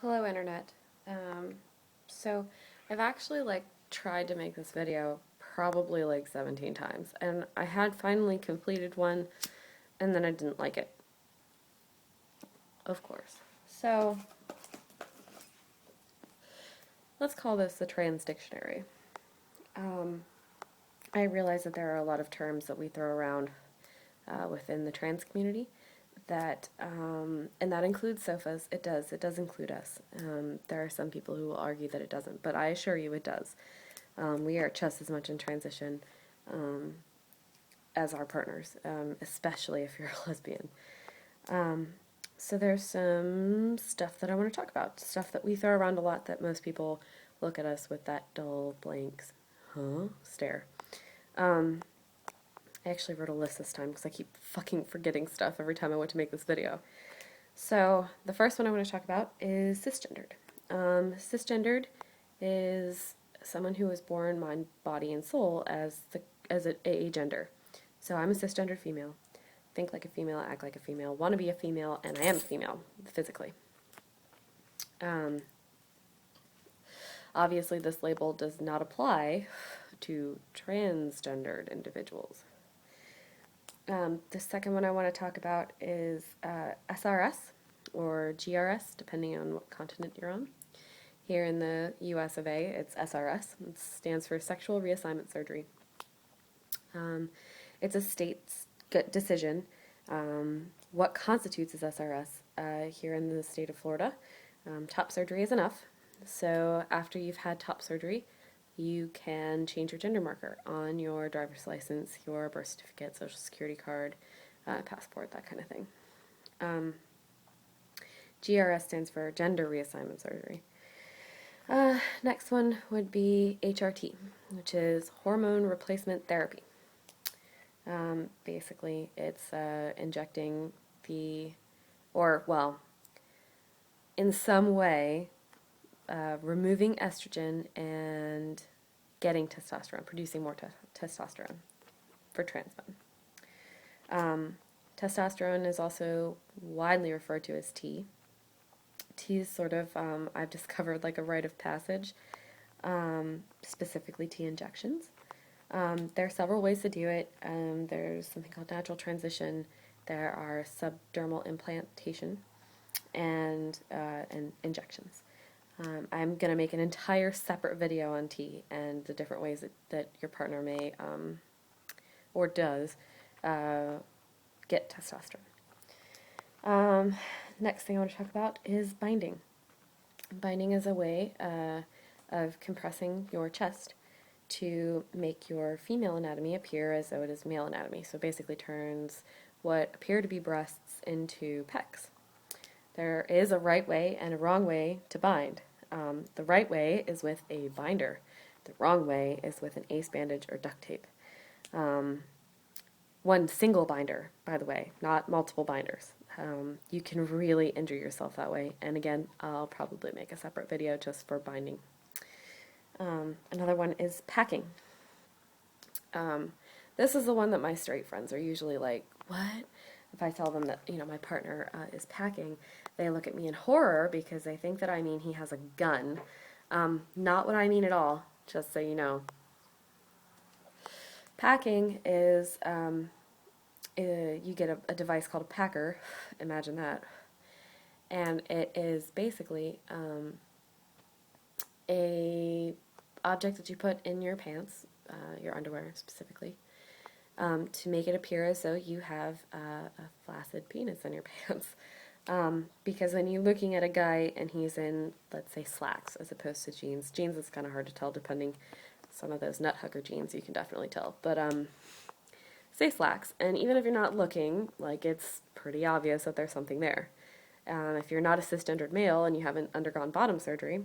Hello Internet. So I've actually tried to make this video probably 17 times, and I had finally completed one and then I didn't like it. Of course. So let's call this the trans dictionary. I realize that there are a lot of terms that we throw around within the trans community and that includes SOFFAs. It does include us. There are some people who will argue that it doesn't, but I assure you it does. We are just as much in transition as our partners, especially if you're a lesbian. So there's some stuff that I want to talk about, stuff that we throw around a lot that most people look at us with that dull, blank, stare. I actually wrote a list this time because I keep fucking forgetting stuff every time I want to make this video. So the first one I want to talk about is cisgendered. Cisgendered is someone who was born mind, body, and soul as a gender. So I'm a cisgendered female. Think like a female, act like a female, want to be a female, and I am a female, physically. Obviously, this label does not apply to transgendered individuals. The second one I want to talk about is SRS, or GRS, depending on what continent you're on. Here in the US of A, it's SRS. It stands for Sexual Reassignment Surgery. It's a state's decision. What constitutes as SRS here in the state of Florida? Top surgery is enough. So after you've had top surgery, you can change your gender marker on your driver's license, your birth certificate, social security card, passport, that kind of thing. GRS stands for Gender Reassignment Surgery. Next one would be HRT, which is Hormone Replacement Therapy. Basically, it's injecting in some way, removing estrogen and getting testosterone, producing more testosterone for trans men. Testosterone is also widely referred to as T. T is sort of, I've discovered like a rite of passage, specifically T injections. There are several ways to do it. There's something called natural transition. There are subdermal implantation and injections. I'm going to make an entire separate video on T and the different ways that your partner may, or does, get testosterone. Next thing I want to talk about is binding. Binding is a way of compressing your chest to make your female anatomy appear as though it is male anatomy. So basically turns what appear to be breasts into pecs. There is a right way and a wrong way to bind. The right way is with a binder. The wrong way is with an ace bandage or duct tape. One single binder, by the way, not multiple binders. You can really injure yourself that way. And again, I'll probably make a separate video just for binding. Another one is packing. This is the one that my straight friends are usually like, what? If I tell them that, my partner is packing, they look at me in horror because they think that I mean he has a gun. Not what I mean at all, just so you know. Packing is, you get a device called a packer, imagine that, and it is basically a object that you put in your pants, your underwear specifically, to make it appear as though you have a flaccid penis in your pants. Because when you're looking at a guy and he's in, let's say, slacks as opposed to jeans. Jeans is kind of hard to tell depending. Some of those nut hugger jeans you can definitely tell. But say slacks, and even if you're not looking, it's pretty obvious that there's something there. If you're not a cisgendered male and you haven't undergone bottom surgery,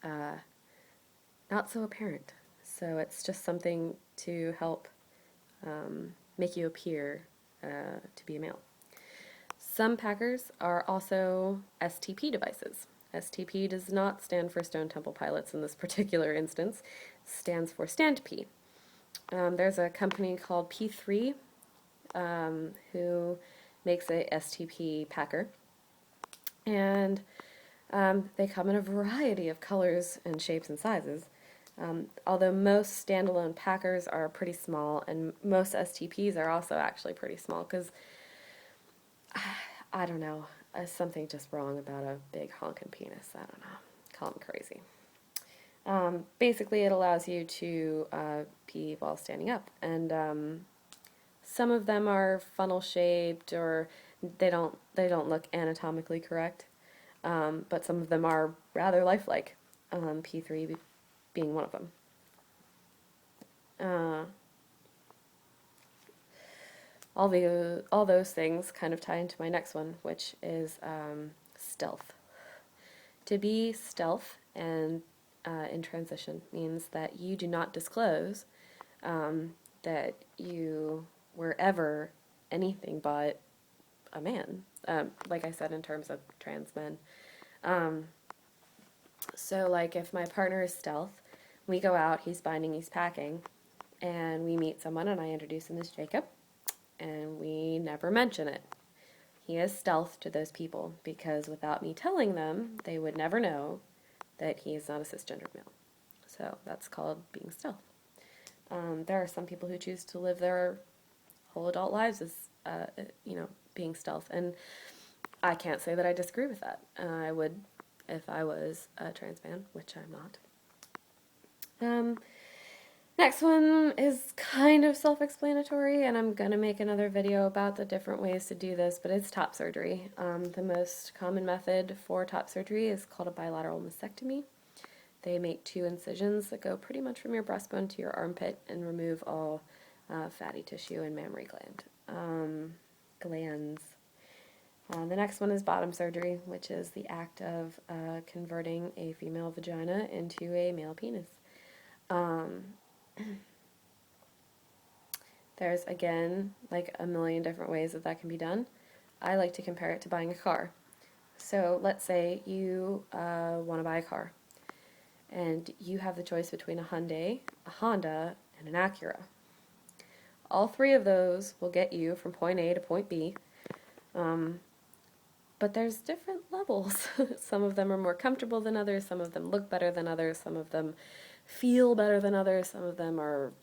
not so apparent. So it's just something to help make you appear to be a male. Some packers are also STP devices. STP does not stand for Stone Temple Pilots in this particular instance. It stands for Stand P. There's a company called P3 who makes a STP packer. And They come in a variety of colors and shapes and sizes. Although most standalone packers are pretty small, and most STPs are also actually pretty small, because I don't know, something just wrong about a big honking penis. I don't know. Call them crazy. Basically, it allows you to pee while standing up, and some of them are funnel shaped, or they don't look anatomically correct, but some of them are rather lifelike. P3 being one of them. All those things kind of tie into my next one, which is stealth. To be stealth and in transition means that you do not disclose that you were ever anything but a man. Like I said, in terms of trans men. So, like, if my partner is stealth, we go out, he's binding, he's packing, and we meet someone, and I introduce him as Jacob, and we never mention it. He is stealth to those people, because without me telling them, they would never know that he is not a cisgendered male. So that's called being stealth. There are some people who choose to live their whole adult lives as, being stealth, and I can't say that I disagree with that. I would if I was a trans man, which I'm not. Next one is kind of self-explanatory, and I'm going to make another video about the different ways to do this, but it's top surgery. The most common method for top surgery is called a bilateral mastectomy. They make 2 incisions that go pretty much from your breastbone to your armpit and remove all fatty tissue and mammary glands. The next one is bottom surgery, which is the act of converting a female vagina into a male penis. There's, again, like a million different ways that can be done. I like to compare it to buying a car. So let's say you want to buy a car, and you have the choice between a Hyundai, a Honda, and an Acura. All 3 of those will get you from point A to point B, but there's different levels. Some of them are more comfortable than others, some of them look better than others, some of them feel better than others, some of them are,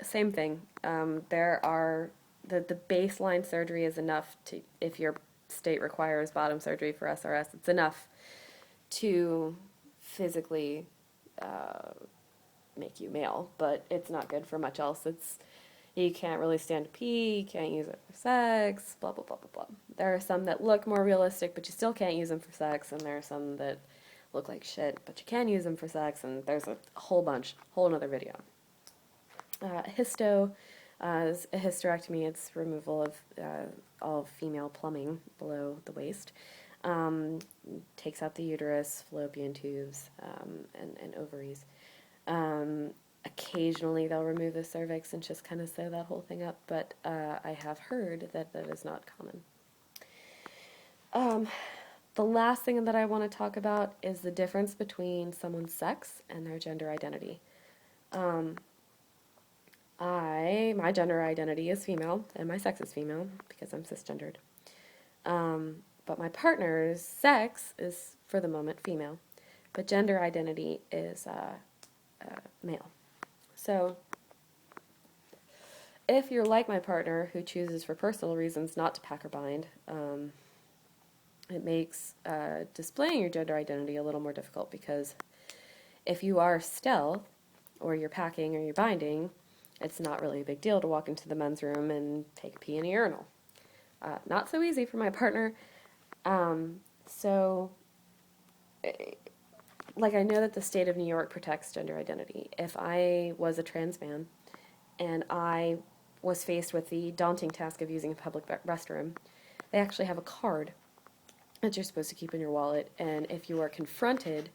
same thing. There are, the baseline surgery is enough to, if your state requires bottom surgery for SRS, it's enough to physically make you male, but it's not good for much else. You can't really stand to pee, you can't use it for sex, blah, blah, blah, blah, blah. There are some that look more realistic, but you still can't use them for sex, and there are some that look like shit, but you can use them for sex, and there's a whole bunch, whole another video. Histo is a hysterectomy. It's removal of all female plumbing below the waist. Takes out the uterus, fallopian tubes, and ovaries. Occasionally they'll remove the cervix and just kind of sew that whole thing up, but I have heard that that is not common. The last thing that I want to talk about is the difference between someone's sex and their gender identity. My gender identity is female, and my sex is female, because I'm cisgendered. But my partner's sex is, for the moment, female, but gender identity is male. So, if you're like my partner, who chooses for personal reasons not to pack or bind, it makes displaying your gender identity a little more difficult, because if you are stealth, or you're packing or you're binding, it's not really a big deal to walk into the men's room and take a pee in a urinal. Not so easy for my partner. Like, I know that the state of New York protects gender identity. If I was a trans man and I was faced with the daunting task of using a public restroom, they actually have a card that you're supposed to keep in your wallet, and if you are confronted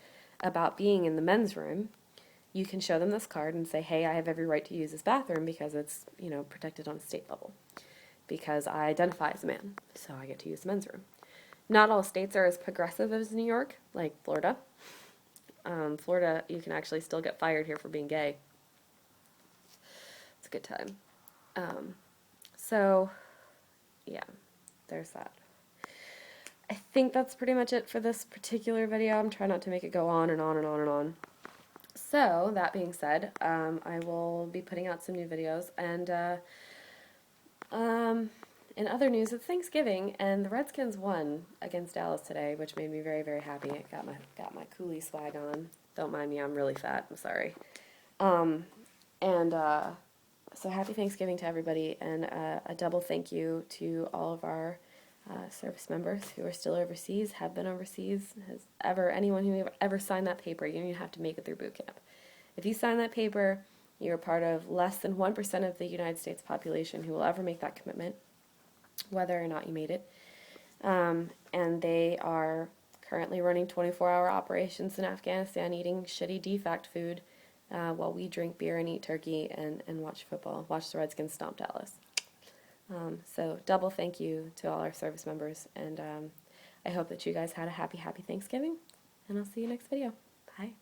about being in the men's room, you can show them this card and say, hey, I have every right to use this bathroom because it's, protected on a state level. Because I identify as a man, so I get to use the men's room. Not all states are as progressive as New York, like Florida. Florida, you can actually still get fired here for being gay. It's a good time. So, yeah, there's that. I think that's pretty much it for this particular video. I'm trying not to make it go on and on and on and on. So, that being said, I will be putting out some new videos, and um, in other news, it's Thanksgiving, and the Redskins won against Dallas today, which made me very, very happy. I got my Cooley swag on. Don't mind me, I'm really fat. I'm sorry. Um, and so happy Thanksgiving to everybody, and a double thank you to all of our service members who are still overseas, have been overseas. Anyone who ever signed that paper, you don't even have to make it through boot camp. If you sign that paper, you're part of less than 1% of the United States population who will ever make that commitment, whether or not you made it. And they are currently running 24-hour operations in Afghanistan, eating shitty DFACT food, while we drink beer and eat turkey and watch football, watch the Redskins stomp Dallas. So double thank you to all our service members, and I hope that you guys had a happy, happy Thanksgiving, and I'll see you next video. Bye.